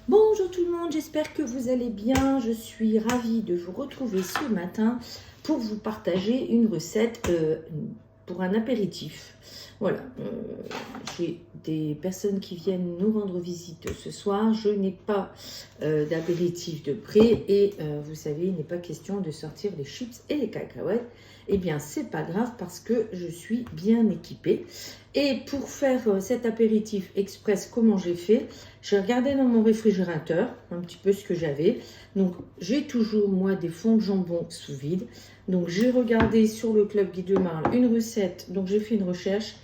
Bonjour tout le monde, j'espère que vous allez bien. Je suis ravie de vous retrouver ce matin pour vous partager une recette pour un apéritif. Voilà, j'ai des personnes qui viennent nous rendre visite ce soir. Je n'ai pas d'apéritif de près et vous savez, il n'est pas question de sortir les chips et les cacahuètes. Eh bien, c'est pas grave parce que je suis bien équipée. Et pour faire cet apéritif express, comment j'ai fait? J'ai regardé dans mon réfrigérateur un petit peu ce que j'avais. Donc, j'ai toujours, moi, des fonds de jambon sous vide. Donc, j'ai regardé sur le Club Guy de Marle une recette. Donc, j'ai fait une recherche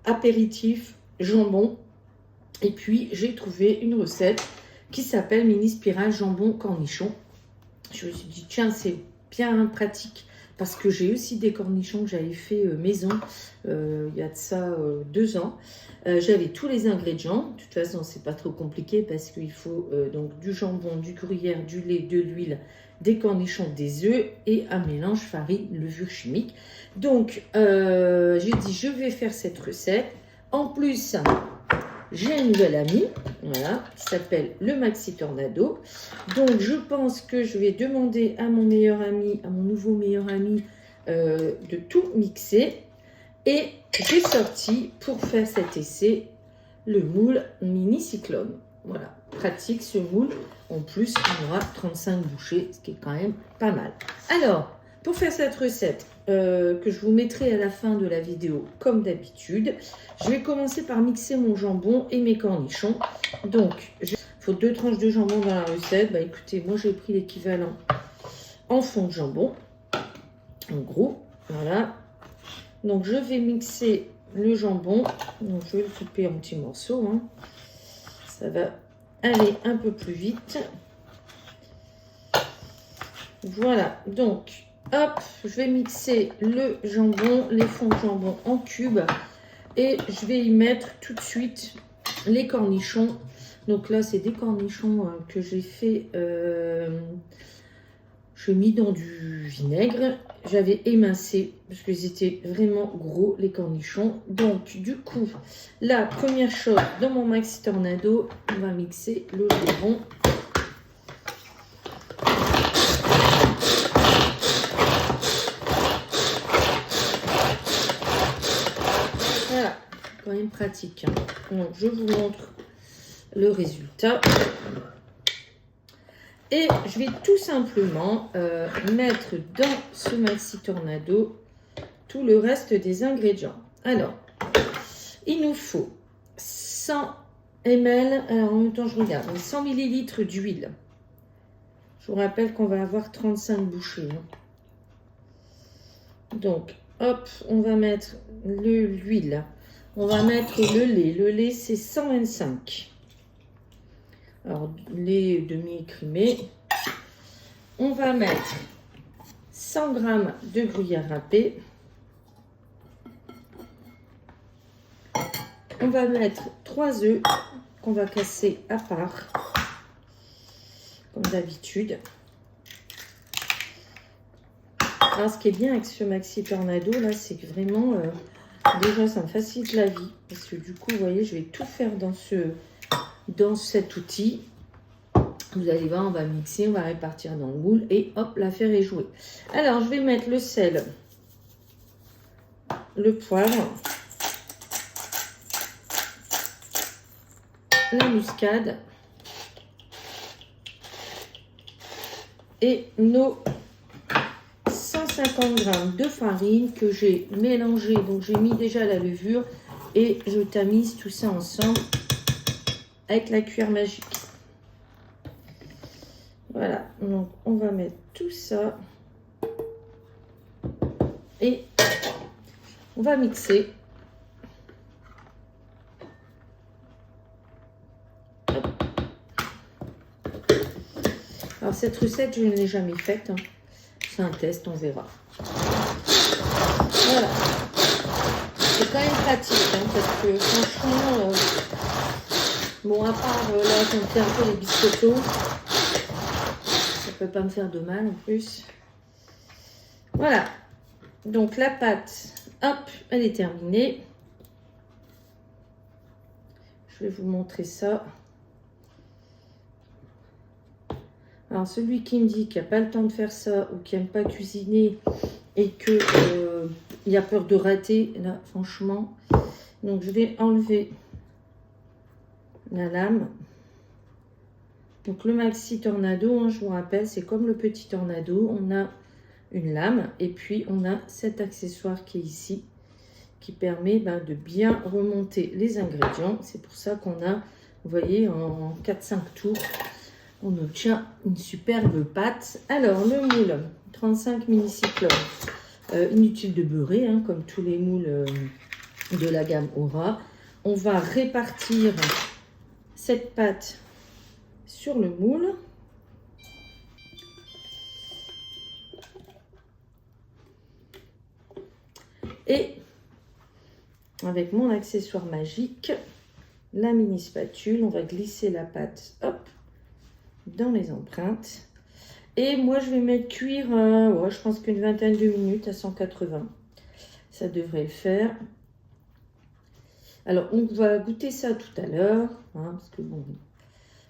apéritif jambon. Et puis, j'ai trouvé une recette qui s'appelle mini spirale jambon cornichon. Je me suis dit, tiens, c'est bien pratique. Parce que j'ai aussi des cornichons que j'avais fait maison il y a de ça 2 ans. J'avais tous les ingrédients. De toute façon, c'est pas trop compliqué parce qu'il faut donc du jambon, du gruyère, du lait, de l'huile, des cornichons, des œufs et un mélange farine, levure chimique. Donc, j'ai dit, je vais faire cette recette. En plus, j'ai un nouvel ami, voilà, qui s'appelle le Maxi Tornado. Donc, je pense que je vais demander à mon meilleur ami, à mon nouveau meilleur ami, de tout mixer. Et j'ai sorti, pour faire cet essai, le moule mini cyclone. Voilà, pratique ce moule. En plus, on aura 35 bouchées, ce qui est quand même pas mal. Alors, pour faire cette recette, que je vous mettrai à la fin de la vidéo, comme d'habitude, je vais commencer par mixer mon jambon et mes cornichons. Donc, il faut 2 tranches de jambon dans la recette. Bah écoutez, moi j'ai pris l'équivalent en fond de jambon. En gros, voilà. Donc, je vais mixer le jambon. Donc, je vais le couper en petits morceaux. Hein. Ça va aller un peu plus vite. Voilà. Donc, hop, je vais mixer le jambon, les fonds de jambon en cubes. Et je vais y mettre tout de suite les cornichons. Donc là, c'est des cornichons que j'ai fait... je mis dans du vinaigre. J'avais émincé parce qu'ils étaient vraiment gros, les cornichons. Donc, du coup, la première chose, dans mon Maxi Tornado, on va mixer le jambon. Voilà, quand même pratique. Hein. Donc, je vous montre le résultat. Et je vais tout simplement mettre dans ce Maxi Tornado tout le reste des ingrédients. Alors, il nous faut 100 ml, alors en même temps je regarde, 100 ml d'huile. Je vous rappelle qu'on va avoir 35 bouchées. Hein. Donc, hop, on va mettre l'huile. On va mettre le lait. Le lait, c'est 125. Alors, lait demi-écrémé. On va mettre 100 g de gruyère râpée. On va mettre 3 œufs qu'on va casser à part, comme d'habitude. Alors, ce qui est bien avec ce Maxi Tornado, là, c'est que vraiment, déjà, ça me facilite la vie. Parce que du coup, vous voyez, je vais tout faire dans cet outil. Vous allez voir, on va mixer, on va répartir dans le moule et hop, l'affaire est jouée. Alors, je vais mettre le sel, le poivre, la muscade et nos 150 g de farine que j'ai mélangé. Donc, j'ai mis déjà la levure et je tamise tout ça ensemble avec la cuillère magique. Voilà, donc on va mettre tout ça et on va mixer. Hop. Alors cette recette, je ne l'ai jamais faite. Hein. C'est un test, on verra. Voilà. C'est quand même pratique hein, parce que franchement, bon à part là, quand on fait un peu les biscottos. Peut pas me faire de mal en plus. Voilà. Donc la pâte, hop, elle est terminée. Je vais vous montrer ça. Alors, celui qui me dit qu'il n'a pas le temps de faire ça ou qui n'aime pas cuisiner et qu'il a peur de rater, là, franchement. Donc, je vais enlever la lame. Donc, le Maxi Tornado, hein, je vous rappelle, c'est comme le petit Tornado. On a une lame et puis on a cet accessoire qui est ici qui permet de bien remonter les ingrédients. C'est pour ça qu'on a, vous voyez, en 4-5 tours, on obtient une superbe pâte. Alors, le moule, 35 mini-cyclones. Inutile de beurrer, hein, comme tous les moules de la gamme Aura. On va répartir cette pâte sur le moule. Et avec mon accessoire magique, la mini spatule, on va glisser la pâte, hop, dans les empreintes. Et moi, je vais mettre cuire, je pense qu'une vingtaine de minutes à 180. Ça devrait le faire. Alors, on va goûter ça tout à l'heure, hein, parce que bon,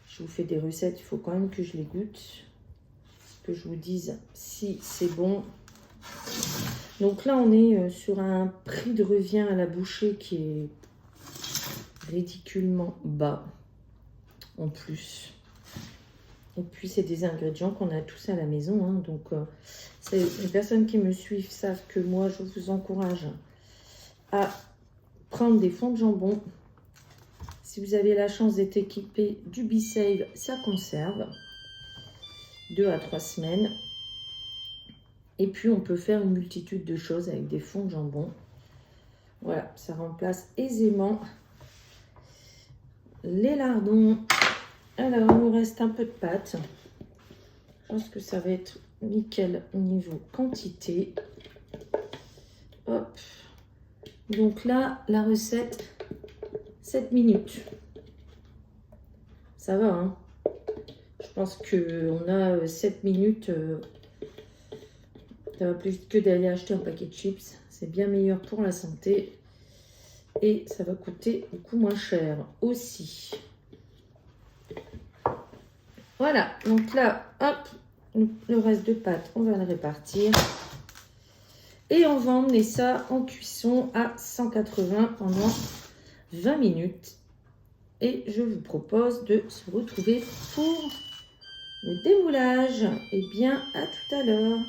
je vous fais des recettes, il faut quand même que je les goûte, que je vous dise si c'est bon. Donc là, on est sur un prix de revient à la bouchée qui est ridiculement bas en plus. Et puis, c'est des ingrédients qu'on a tous à la maison. Hein, donc, les personnes qui me suivent savent que moi, je vous encourage à prendre des fonds de jambon. Si vous avez la chance d'être équipé du B-Save, ça conserve 2 à 3 semaines. Et puis, on peut faire une multitude de choses avec des fonds de jambon. Voilà, ça remplace aisément les lardons. Alors, il nous reste un peu de pâte. Je pense que ça va être nickel au niveau quantité. Hop. Donc là, la recette, 7 minutes. Ça va, hein? Je pense qu'on a 7 minutes. Ça va plus vite que d'aller acheter un paquet de chips. C'est bien meilleur pour la santé. Et ça va coûter beaucoup moins cher aussi. Voilà. Donc là, hop, le reste de pâte, on va le répartir. Et on va emmener ça en cuisson à 180 pendant 20 minutes. Et je vous propose de se retrouver pour le démoulage. Et bien, à tout à l'heure.